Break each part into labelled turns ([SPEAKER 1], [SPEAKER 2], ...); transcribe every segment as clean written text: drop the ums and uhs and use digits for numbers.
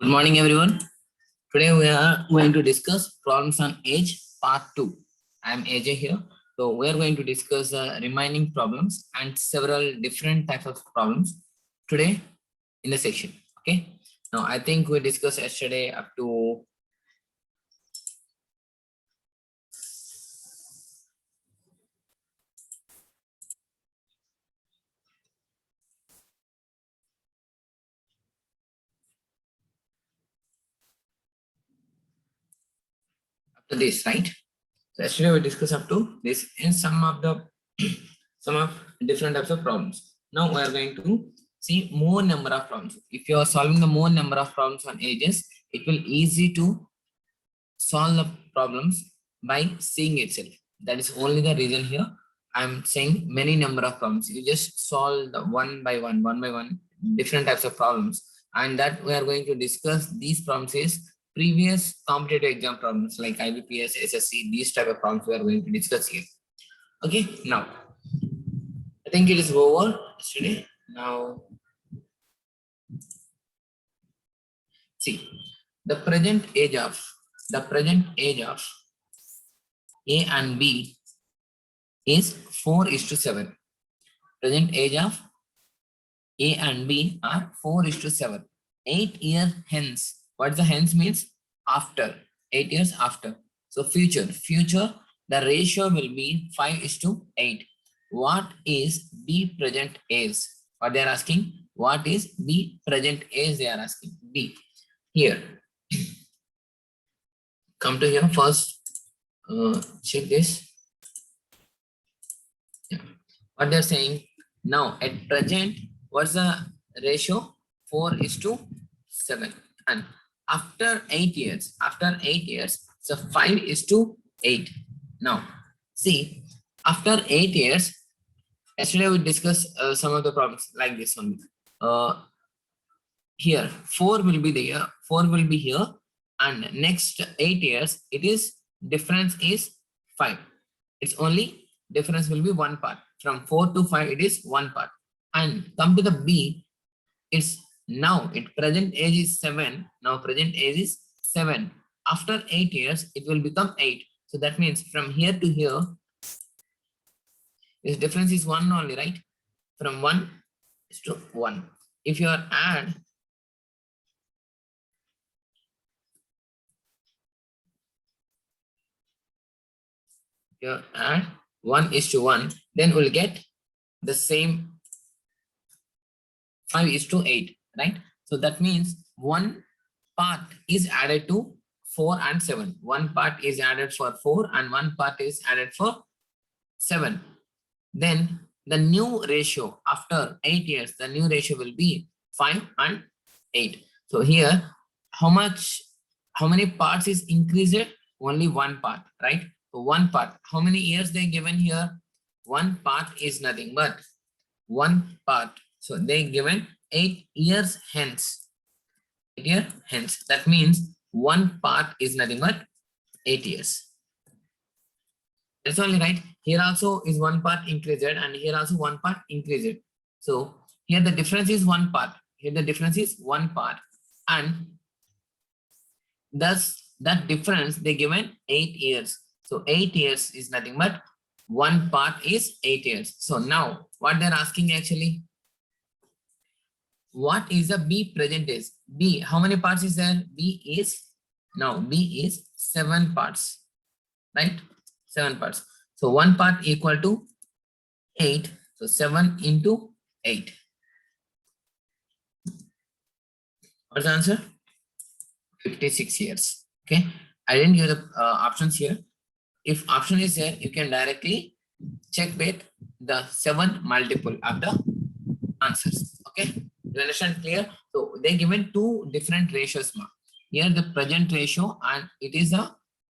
[SPEAKER 1] Good morning, everyone. Today we are going to discuss problems on age part 2. I am AJ here. So we are going to discuss remaining problems and several different types of problems today in the section. Okay. Now I think we discussed yesterday up to this, right? So yesterday we discussed up to this in some of the some of different types of problems. Now we are going to see more number of problems. If you are solving the more number of problems on ages, it will easy to solve the problems by seeing itself. That is only the reason here. I'm saying many number of problems. You just solve the one by one, different types of problems. And that we are going to discuss these problems is previous competitive exam problems like IBPS, SSC, these type of problems we are going to discuss here. Okay, now I think it is over yesterday. Now see the present age of A and B is 4:7. Present age of A and B are 4:7. 8 years hence. What the hence means? After. 8 years after. So future, the ratio will be 5:8. What is B present age? What they are asking? What is B present age? They are asking. B. Here. Come to here first. Check this. Yeah. What they're saying now at present, what's the ratio? 4:7. And after 8 years, so 5:8. Now see, after 8 years, yesterday we discussed some of the problems like this one. Here 4 will be there, 4 will be here, and next 8 years it is difference is 5. It's only difference will be one part. From 4 to 5 it is one part. And come to the B, it's now it present age is 7. Now present age is 7. After 8 years it will become 8. So that means from here to here this difference is 1 only, right? From 1 to 1. If you are add 1:1, then we'll get the same 5:8, right? So that means one part is added to 4 and 7. One part is added for 4 and one part is added for 7. Then the new ratio after 8 years, the new ratio will be 5 and 8. So here, how many parts is increased? Only one part, right? So one part. How many years they given here? One part is nothing but one part. So they given 8 years hence. 8 years hence. That means one part is nothing but 8 years. That's only, right? Here also is one part increased and here also one part increased. So here the difference is one part. Here the difference is one part. And thus that difference they given 8 years. So 8 years is nothing but one part is 8 years. So now what they're asking actually, what is the B present age? B, how many parts is there? B is 7 parts, right? 7 parts. So one part equal to 8. So 7 into 8. What's the answer? 56 years. Okay. I didn't give the options here. If option is there, you can directly check with the 7 multiple of the answers. Okay. You understand? Clear? So they given two different ratios. Here the present ratio and it is a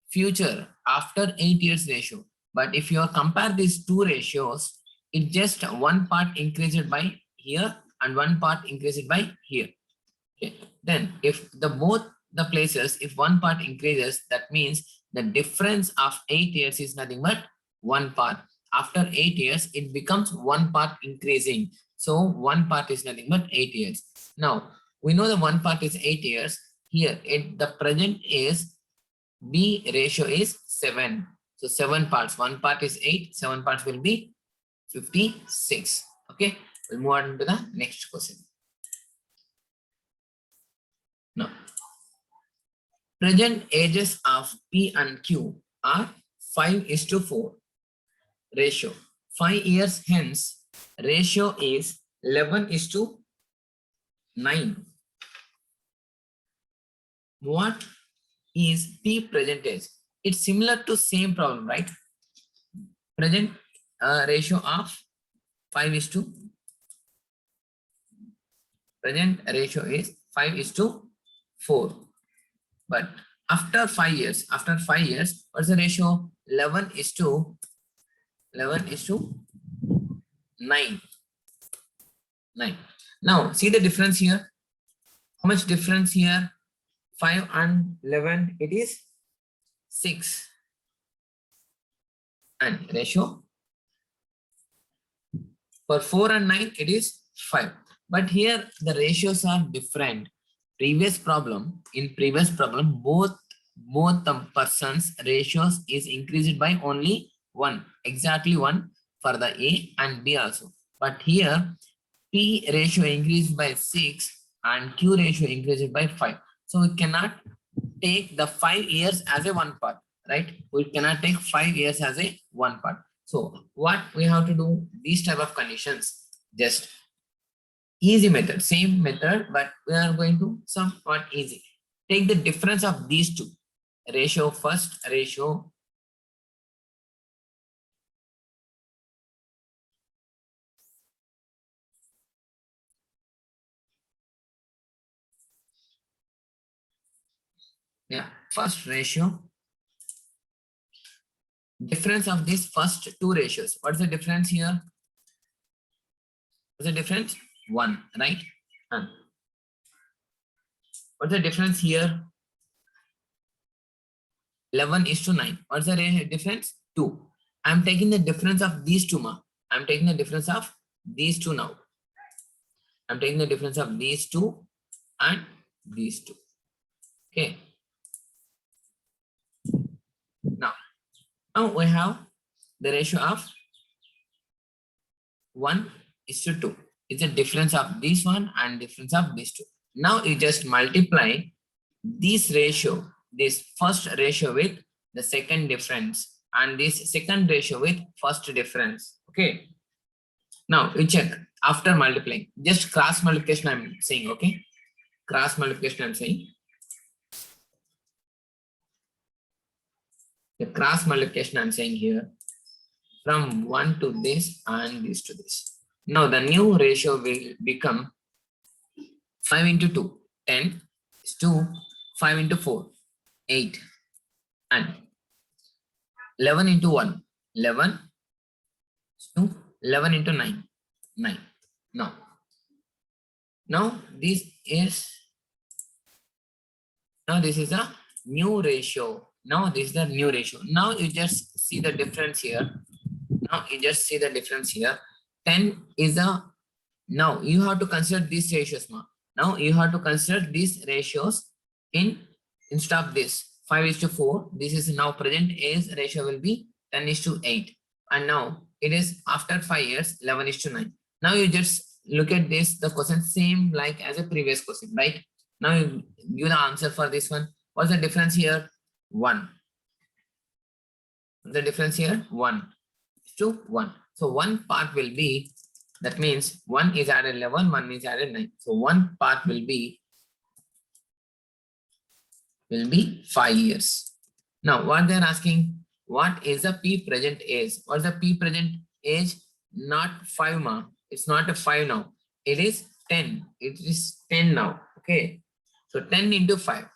[SPEAKER 1] future after 8 years ratio. But if you compare these two ratios, it just one part increased by here and one part increased by here. Okay. Then if both the places, if one part increases, that means the difference of 8 years is nothing but one part. After 8 years, it becomes one part increasing. So one part is nothing but 8 years. Now we know the one part is 8 years. here the present is B ratio is 7. So 7 parts. 1 part is 8. 7 parts will be 56. Okay. We'll move on to the next question. Now, present ages of P and Q are 5:4 ratio. 5 years hence, ratio is 11:9. What is P present age? It's similar to same problem, right? Present ratio of 5:4. Present ratio is 5:4. But after 5 years, what's the ratio? 11:9. Now see the difference here. How much difference here? 5 and 11, it is 6. And ratio for 4 and 9, it is 5. But here the ratios are different. In previous problem, both the persons ratios is increased by only 1, exactly 1 for the A and B also. But here P ratio increased by 6 and Q ratio increased by 5. So we cannot take the 5 years as a one part, right? We cannot take 5 years as a one part. So what we have to do, these type of conditions, just easy method, same method, but we are going to somewhat easy. Take the difference of these two. Ratio first, ratio. Yeah, first ratio. Difference of these first two ratios. What's the difference here? What's the difference? 1, right? And what's the difference here? 11:9. What's the difference? 2. I'm taking the difference of these two now. I'm taking the difference of these two now. I'm taking the difference of these two and these two. Okay. Now we have the ratio of 1:2. It's a difference of this one and difference of these two. Now you just multiply this ratio, this first ratio with the second difference and this second ratio with first difference. Okay. Now we check after multiplying. Just cross multiplication I'm saying, okay? Cross multiplication I'm saying. The cross multiplication I'm saying here from 1 to this and this to this. Now the new ratio will become 5 into 2, 10 is 2, 5 into 4, 8, and 11 into 1, 11, 2, 11 into 9, 9. Now this is a new ratio. Now this is the new ratio. Now you just see the difference here. 10 is a, now you have to consider these ratios now. Now you have to consider these ratios instead of this 5:4. This is now present age ratio will be 10:8. And now it is after 5 years 11:9. Now you just look at this, the question same like as a previous question, right? Now you give the answer for this one. What's the difference here? 1. The difference here 1:1. So one part will be, that means 1 is added 11, 1 is added 9. So one part will be 5 years. Now what they're asking, what is the P present age? What's the P present age? Not 5 ma. It's not a 5 now. It is 10. It is 10 now. Okay. So 10 into 5.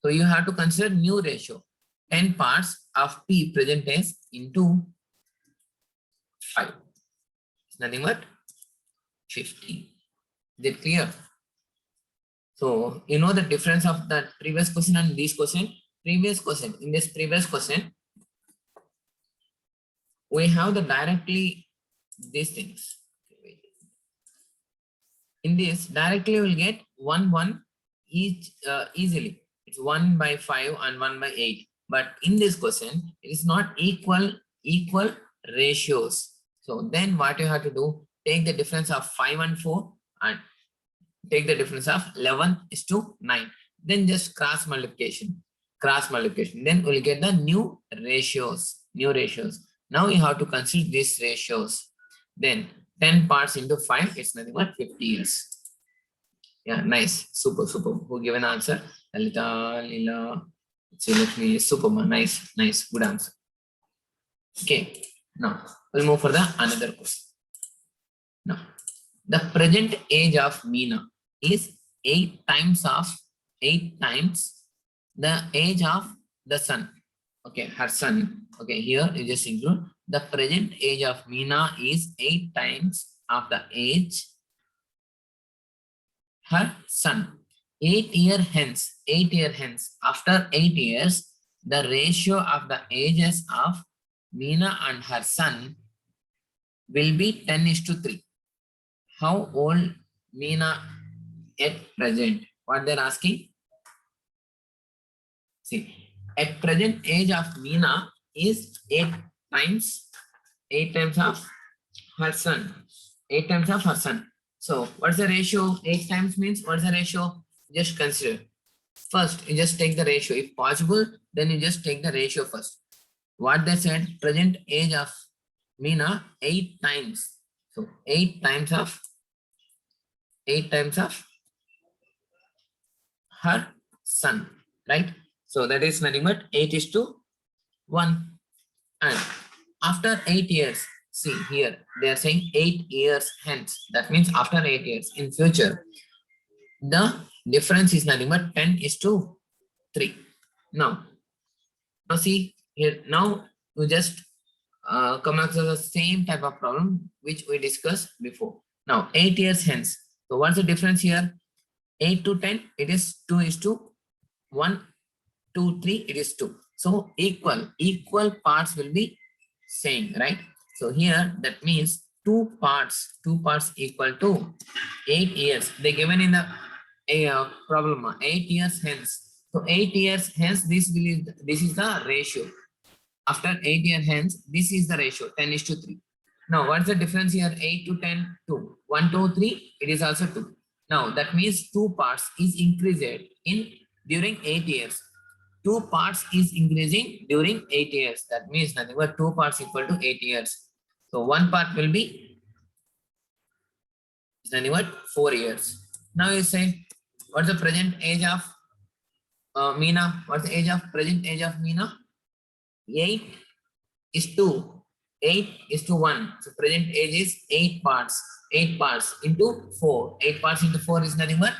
[SPEAKER 1] So you have to consider new ratio. 10 parts of P present age into 5. It's nothing but 50. Is it clear? So you know the difference of the previous question and this question. In this previous question, we have the directly these things. In this, directly you will get 1, 1 each easily. It's 1 by 5 and 1 by 8. But in this question, it is not equal ratios. So then what you have to do, take the difference of 5 and 4 and take the difference of 11:9. Then just cross multiplication. Then we'll get the new ratios. Now you have to consider these ratios. Then 10 parts into 5, it's nothing but 50 years. Yeah, nice. Super. Who give an answer? Lalita, Lila, Lakshmi, Superman. Nice. Good answer. Okay. Now, we'll move for the another question. Now, the present age of Meena is 8 times the age of the sun. Okay, her son. Okay, here you just include the present age of Meena is 8 times of the age her son. 8 years hence, after 8 years, the ratio of the ages of Meena and her son will be 10:3. How old Meena at present? What they're asking? See, at present age of Meena is 8 times of her son. 8 times of her son. So what's the ratio? 8 times means what's the ratio? Just consider. First, you just take the ratio. If possible, then you just take the ratio first. What they said, present age of Meena, 8 times. So 8 times of her son, right? So that is nothing but 8:1. And after 8 years, see here, they are saying 8 years hence. That means after 8 years in future, the difference is nothing but 10:3. Now see here, now you just come across the same type of problem which we discussed before. Now 8 years hence. So what's the difference here? 8 to 10, it is 2:1, 2, 3, it is 2. So equal parts will be same, right? So here that means two parts equal to 8 years. They given in the problem 8 years hence. So 8 years hence, this is the ratio. After 8 years hence, this is the ratio 10:3. Now what's the difference here? 8 to 10, 2. 1, 2, 3, it is also 2. Now that means two parts is increased during 8 years. Two parts is increasing during 8 years. That means nothing but 2 parts equal to 8 years. So one part will be nothing but 4 years. Now you say, what's the present age of Meena? What's the present age of Meena? 8:1. So present age is 8 parts. 8 parts into 4. 8 parts into 4 is nothing but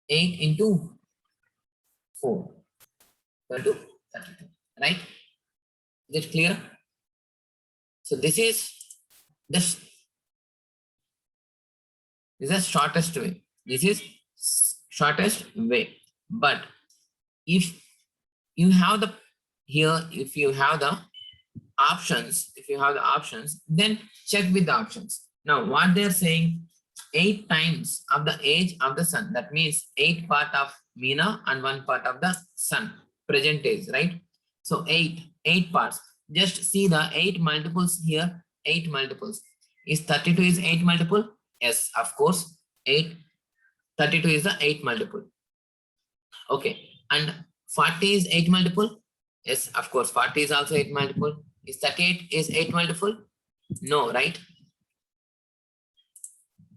[SPEAKER 1] 8 into 4. Equal to 32. Right? Is it clear? So this is the shortest way. This is shortest way. But if you have the options, then check with the options. Now what they're saying, 8 times of the age of the sun. That means 8 part of Meena and 1 part of the sun. Present age, right? So 8 parts. Just see the 8 multiples here. 8 multiples. Is 32 is 8 multiple? Yes, of course. 32 is the 8 multiple. Okay. And 40 is 8 multiple? Yes, of course. 40 is also 8 multiple. Is 38 is 8 multiple? No, right?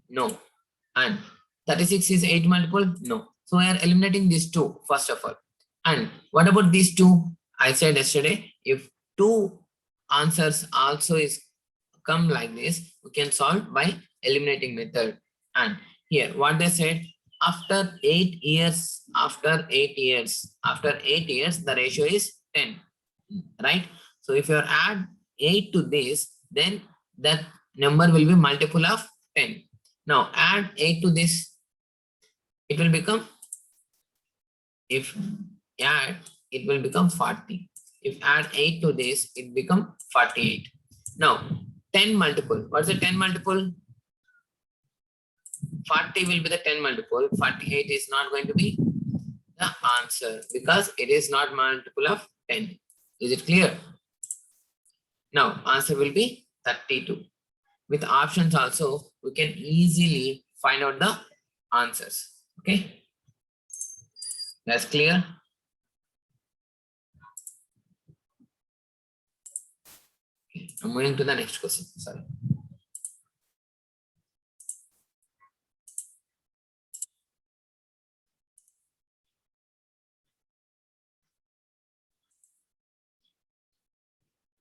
[SPEAKER 1] No. And 36 is 8 multiple? No. So we are eliminating these two first of all. And what about these two? I said yesterday, if two answers also is come like this, we can solve by eliminating method. And here what they said, after 8 years, the ratio is 10, right? So if you add 8 to this, then that number will be multiple of 10. Now add 8 to this, it will become, if add, it will become 40. If add 8 to this, it become 48. Now 10 multiple. What's the 10 multiple? 40 will be the 10 multiple. 48 is not going to be the answer because it is not multiple of 10. Is it clear? Now answer will be 32. With options also, we can easily find out the answers. Okay, that's clear. Okay. I'm moving to the next question. Sorry.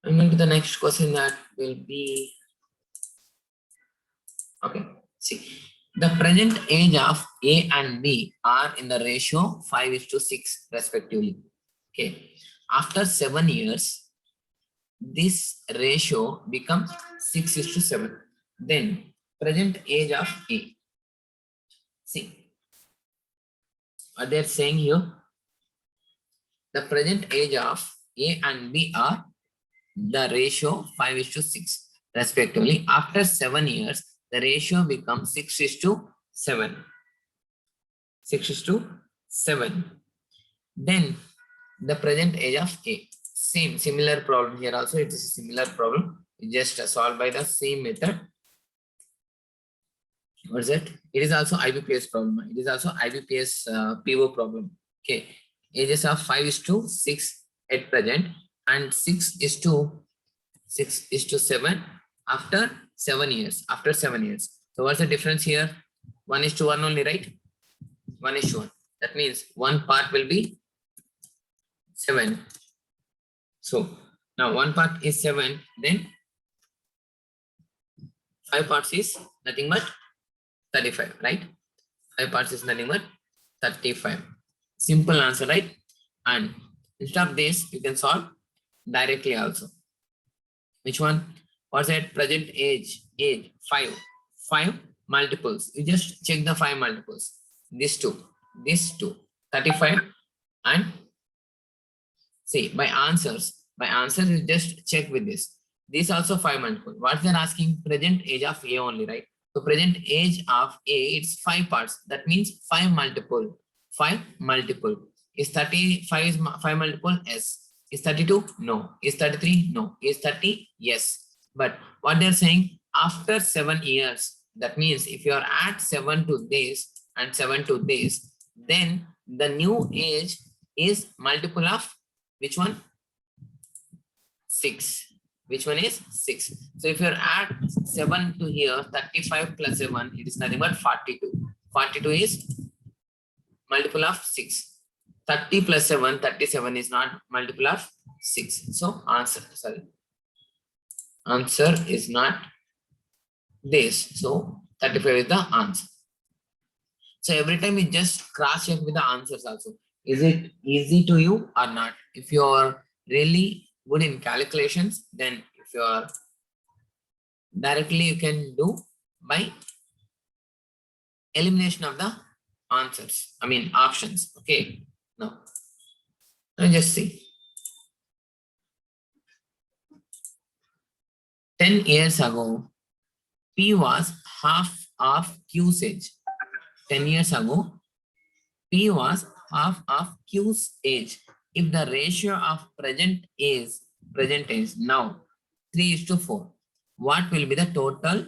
[SPEAKER 1] I'm going to the next question that will be, okay, see, the present age of A and B are in the ratio 5:6 respectively. Okay, after 7 years, this ratio becomes 6:7. Then present age of A. See, what they're saying here, the present age of A and B are the ratio 5:6 respectively. After 7 years, the ratio becomes 6:7. 6:7. Then the present age of A. Similar problem here also. It is a similar problem. Just solved by the same method. What is it? It is also IBPS problem. It is also IBPS PO problem. Okay. Ages of 5:6 at present and 6:7 after 7 years. After 7 years. So what's the difference here? 1:1 only, right? 1:1. That means one part will be 7. So now one part is 7, then 5 parts is nothing but 35, right? 5 parts is nothing but 35. Simple answer, right? And instead of this, you can solve directly also. Which one? What's that? Present age, 5. 5 multiples. You just check the 5 multiples. This 2, 35, and see by answers you just check with this. This also 5 multiple. What they're asking? Present age of A only, right? So present age of A, it's 5 parts. That means 5 multiple. 5 multiple. Is 35 is 5 multiple? Yes. Is 32? No. Is 33? No. Is 30? Yes. But what they're saying, after 7 years, that means if you are at 7 to this and 7 to this, then the new age is multiple of which one? 6. Which one is 6? So if you're at 7 to here, 35 plus 7, it is nothing but 42. 42 is multiple of 6. 30 plus 7, 37 is not multiple of 6. So answer is not this. So 35 is the answer. So every time you just cross check with the answers also. Is it easy to you or not? If you are really good in calculations, then if you are directly, you can do by elimination of the answers. I mean options. Okay. Now just see. 10 years ago, P was half of Q's age. 10 years ago, P was half of Q's age. If the ratio of present is now 3:4, what will be the total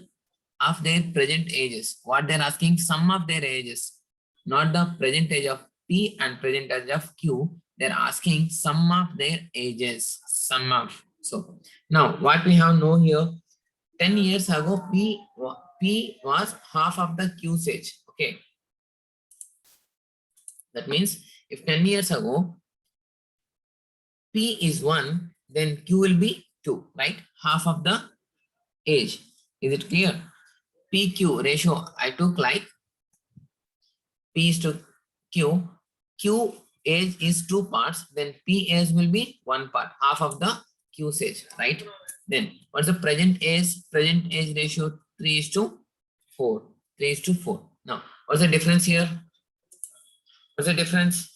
[SPEAKER 1] of their present ages? What they're asking, sum of their ages, not the present age of P and present age of Q. They're asking sum of their ages, sum of. So now what we have known here, 10 years ago, P was half of the Q's age. Okay. That means if 10 years ago, P is 1, then Q will be 2, right? Half of the age. Is it clear? PQ ratio I took like P is to Q. Q age is 2 parts, then P age will be 1 part, half of the Q age, right? Then what's the present age? Present age ratio 3:4. 3:4. Now, what's the difference here? What's the difference?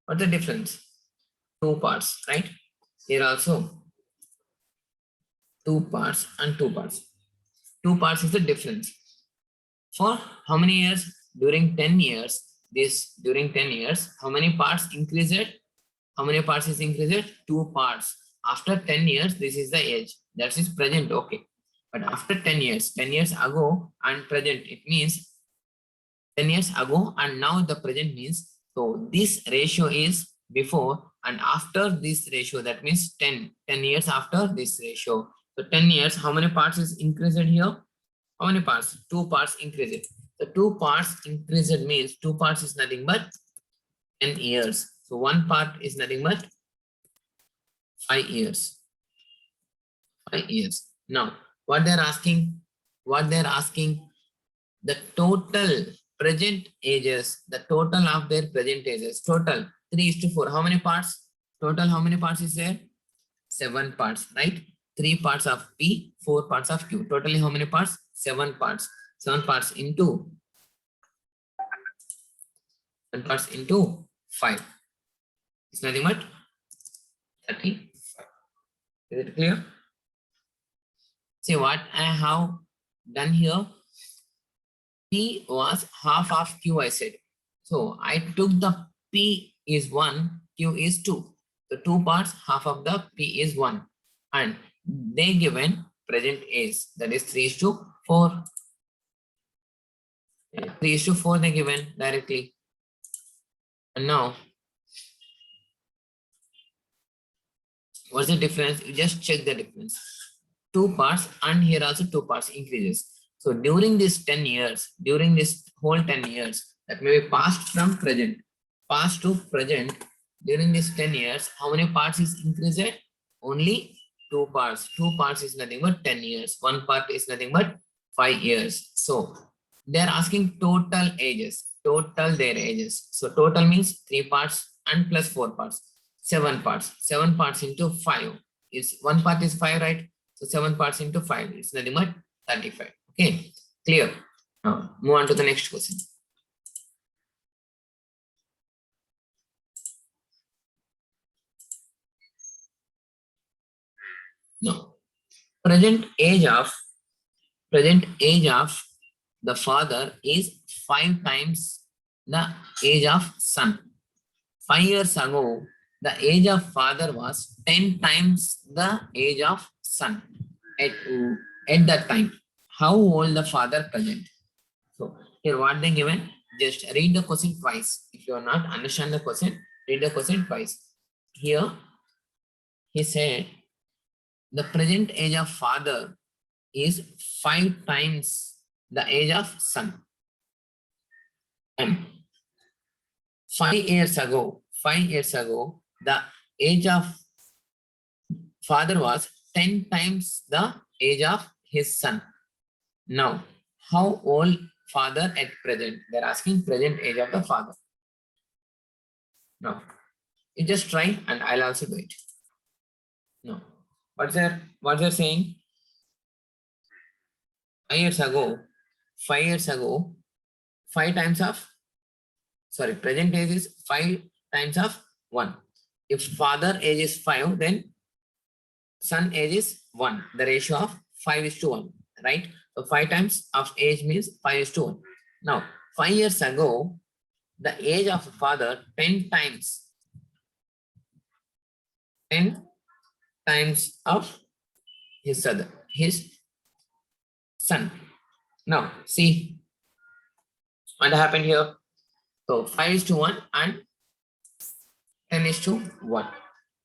[SPEAKER 1] What's the difference? 2 parts, right? Here also 2 parts and 2 parts. 2 parts is the difference. For how many years? During 10 years. During 10 years, how many parts increased? How many parts is increased? 2 parts. After 10 years, this is the age. That is present, okay. But after 10 years, 10 years ago and present, it means 10 years ago and now the present means, so this ratio is before and after this ratio, that means 10 years after this ratio. So 10 years, how many parts is increased here? How many parts? 2 parts increased. The 2 parts increased means 2 parts is nothing but 10 years. So 1 part is nothing but 5 years. 5 years. Now, what they're asking? The total present ages, the total of their present ages, total 3:4. How many parts? Total, how many parts is there? 7 parts, right? 3 parts of P, 4 parts of Q. Totally, how many parts? 7 parts. 7 parts into 5. It's nothing but 35. Is it clear? See what I have done here. P was half of Q, I said. So I took the P is 1, Q is 2. The 2 parts, half of the P is 1. And they given present age, that is 3:4. 3:4 they given directly. And now, what's the difference? You just check the difference. 2 parts and here also 2 parts increases. So during this 10 years, during this whole 10 years, that may be past from present, past to present, during this 10 years, how many parts is increased? Only 2 parts. 2 parts is nothing but 10 years. 1 part is nothing but 5 years. So they're asking total ages, total their ages. So total means 3 parts and plus 4 parts, 7 parts. 7 parts into 5 is 1 part is 5, right? So 7 parts into 5 is nothing but 35. Okay, clear. Now move on to the next question. Now, present age of the father is 5 times the age of son. 5 years ago, the age of father was 10 times the age of son. At that time, how old the father present? So here what they given, just read the question twice. If you are not understand the question, read the question twice. Here he said the present age of father is 5 times the age of son. And 5 years ago, the age of father was 10 times the age of his son. Now, how old father at present? They're asking present age of the father. Now, you just try and I'll also do it. No. What's they're saying? 5 years ago, 5 times of, sorry, present age is 5 times of 1. If father age is 5, then son age is 1. The ratio of 5:1, right? So 5 times of age means 5:1. Now, 5 years ago, the age of father 10 times of his son. Now, see what happened here. So 5:1 and 10:1.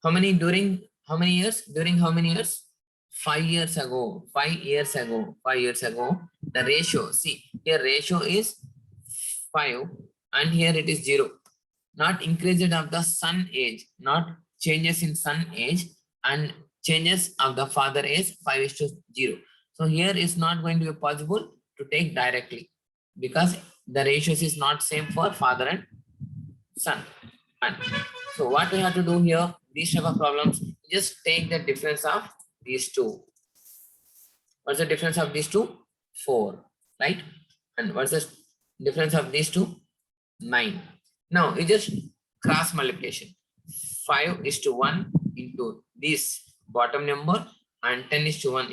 [SPEAKER 1] How many during how many years? During how many years? 5 years ago. 5 years ago. 5 years ago. The ratio. See, here ratio is 5 and here it is 0. Not increase of the son age. Not changes in son age and changes of the father age 5:0. So here is not going to be possible to take directly because the ratios is not same for father and son. And so what we have to do here, these type of problems, just take the difference of these two. What's the difference of these two? 4, right? And what's the difference of these two? 9. Now you just cross multiplication. 5:1 into this bottom number and 10:1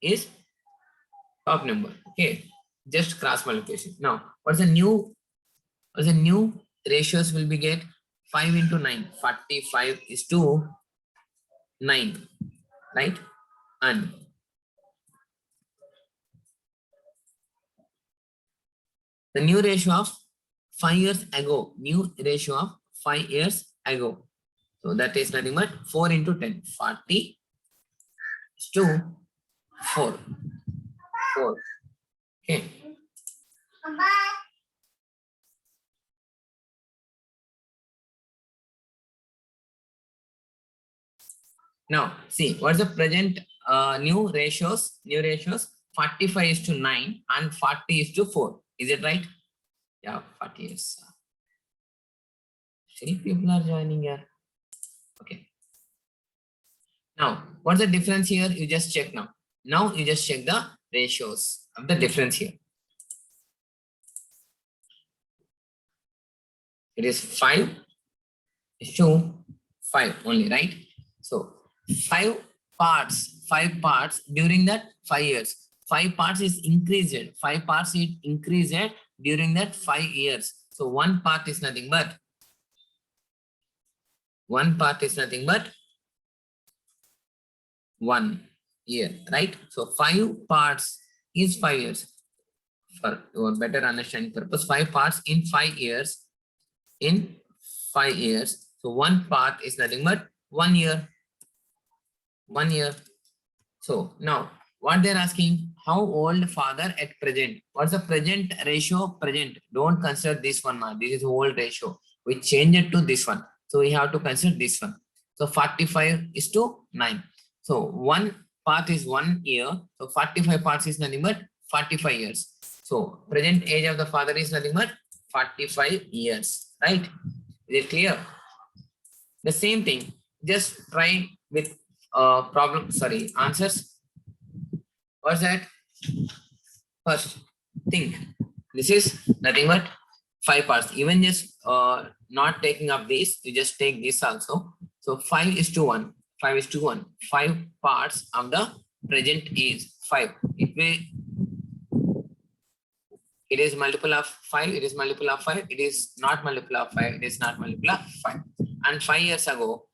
[SPEAKER 1] is top number. Okay, just cross multiplication. Now, what's the new ratios will be get? 5 into 9, 45 is to 9, right? And the new ratio of 5 years ago, new ratio of 5 years ago. So that is nothing but 4 into 10, 40 is to 4. 4. Okay. Now, see, what's the present new ratios? New ratios 45 is to 9 and 40 is to 4. Is it right? Yeah, 40 is. Still people are joining here. Okay. Now, what's the difference here? You just check now. Now you just check the ratios of the difference here. It is 5 is to 5 only, right? So 5 parts during that 5 years. 5 parts is increased. 5 parts is increased during that 5 years. So one part is nothing but 1 year, right? So 5 parts is 5 years. For your better understanding purpose, 5 parts in 5 years. In 5 years. So one part is nothing but 1 year. 1 year. So now what they're asking, how old father at present? What's the present ratio? Present. Don't consider this one. This is old ratio. We change it to this one. So we have to consider this one. So 45 is to 9. So one part is 1 year. So 45 parts is nothing but 45 years. So present age of the father is nothing but 45 years. Right? Is it clear? The same thing. Just try with answers. What's that? First, think. This is nothing but 5 parts. Even just not taking up this, you just take this also. So 5 is to 1. 5 is to 1. 5 parts of the present is 5. It is multiple of 5. It is multiple of 5. It is not multiple of 5. It is not multiple of 5. And 5 years ago,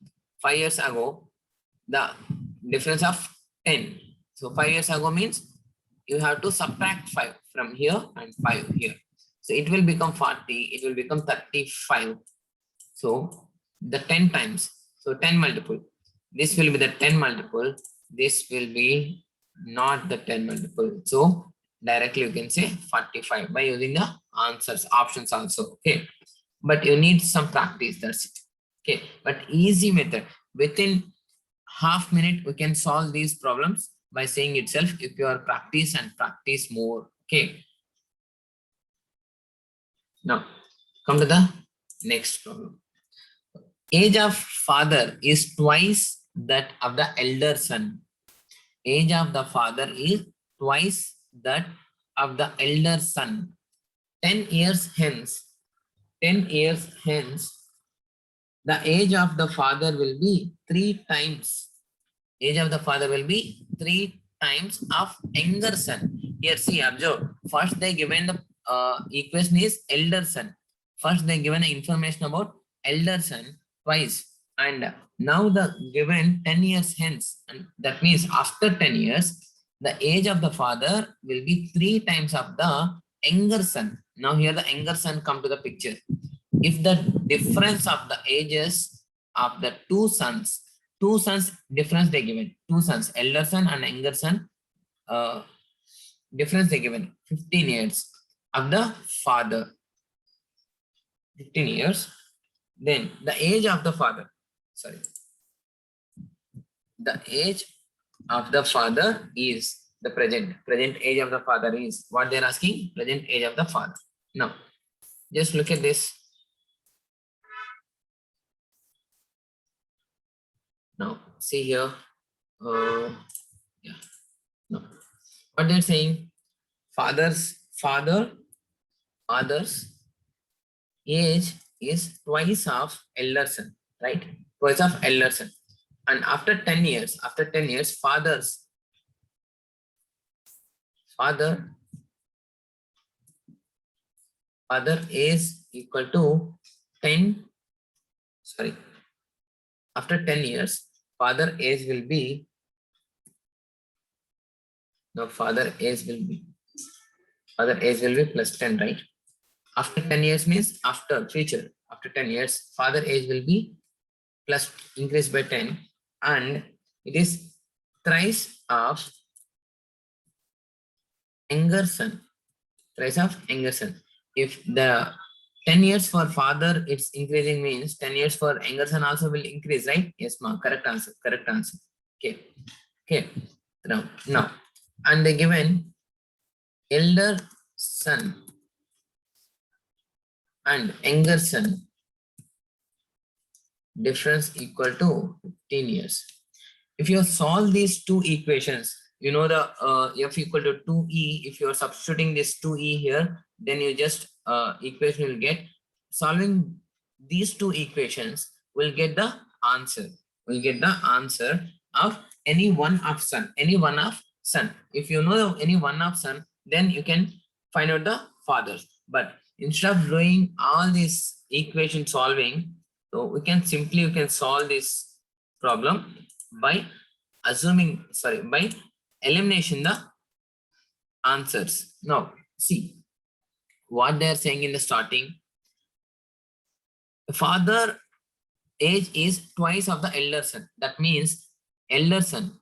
[SPEAKER 1] the difference of 10. So 5 years ago means you have to subtract 5 from here and 5 here. So it will become 40. It will become 35. So the 10 times. So 10 multiple. This will be the 10 multiple. This will be not the 10 multiple. So directly you can say 45 by using the answers, options also. Okay. But you need some practice. That's it. Okay. But easy method. Within half minute, we can solve these problems by saying itself if you are practice and practice more. Okay. Now, come to the next problem. Age of father is twice that of the elder son. Age of the father is twice that of the elder son. 10 years hence, the age of the father will be 3 times. Age of the father will be 3 times of younger son. Here, see, observe. First, they given the equation is elder son. First, they given the information about elder son twice. And now the given 10 years hence. And that means after 10 years, the age of the father will be 3 times of the younger son. Now here the younger son come to the picture. If the difference of the ages of the two sons difference they given, 2 sons, elder son and younger son, difference they given 15 years of the father, 15 years. Then the age of the father, the age of the father is the present age of the father is what they're asking, present age of the father. Now just look at this. Now see here, yeah, no, what they're saying, father's age is twice of elder son, right? Twice of elder son. And after 10 years, father is equal to 10, sorry, after 10 years, father age will be, no, father age will be plus 10, right? After 10 years means after future, after 10 years, father age will be plus increased by 10, and it is thrice of younger son, thrice of younger son. If the 10 years for father it's increasing means 10 years for younger son also will increase, right? Yes, ma'am. Correct answer. Okay. Now, and they given elder son and younger son difference equal to 15 years. If you solve these two equations, you know the f equal to 2e. If you are substituting this 2e here, then you just equation will get, solving these two equations will get the answer. We'll get the answer of any one of son. If you know any one of son, then you can find out the fathers. But instead of doing all this equation solving, so we can solve this problem by by elimination the answers. Now see what they are saying in the starting. Father age is twice of the elder son. That means elder son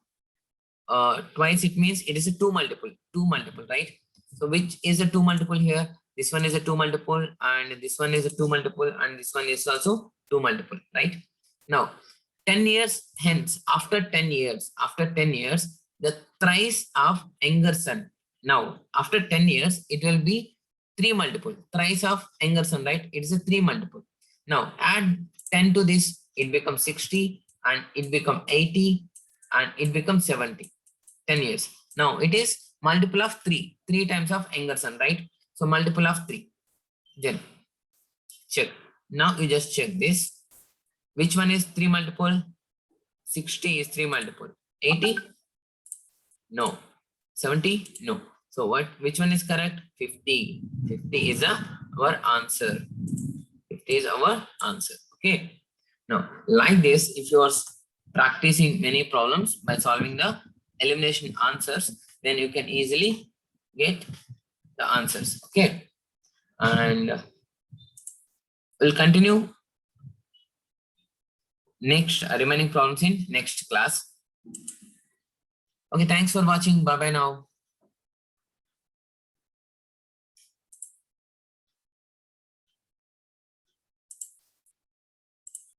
[SPEAKER 1] twice, it means it is a 2 multiple, right? So which is a 2 multiple here? This one is a 2 multiple, and this one is a 2 multiple, and this one is also 2 multiple, right? Now 10 years hence, after 10 years, the thrice of younger son. Now after 10 years it will be 3 multiple, thrice of younger son, right? It is a 3 multiple. Now add 10 to this, it becomes 60, and it becomes 80, and it becomes 70. 10 years. Now it is multiple of 3 times of younger son, right? So multiple of 3. Then check. Now you just check this. Which one is 3 multiple? 60 is 3 multiple. 80? No. 70? No. So which one is correct? 50. 50 is our answer. 50 is our answer. Okay. Now, like this, if you are practicing many problems by solving the elimination answers, then you can easily get the answers. Okay. And we'll continue next remaining problems in next class. Okay, thanks for watching. Bye bye now.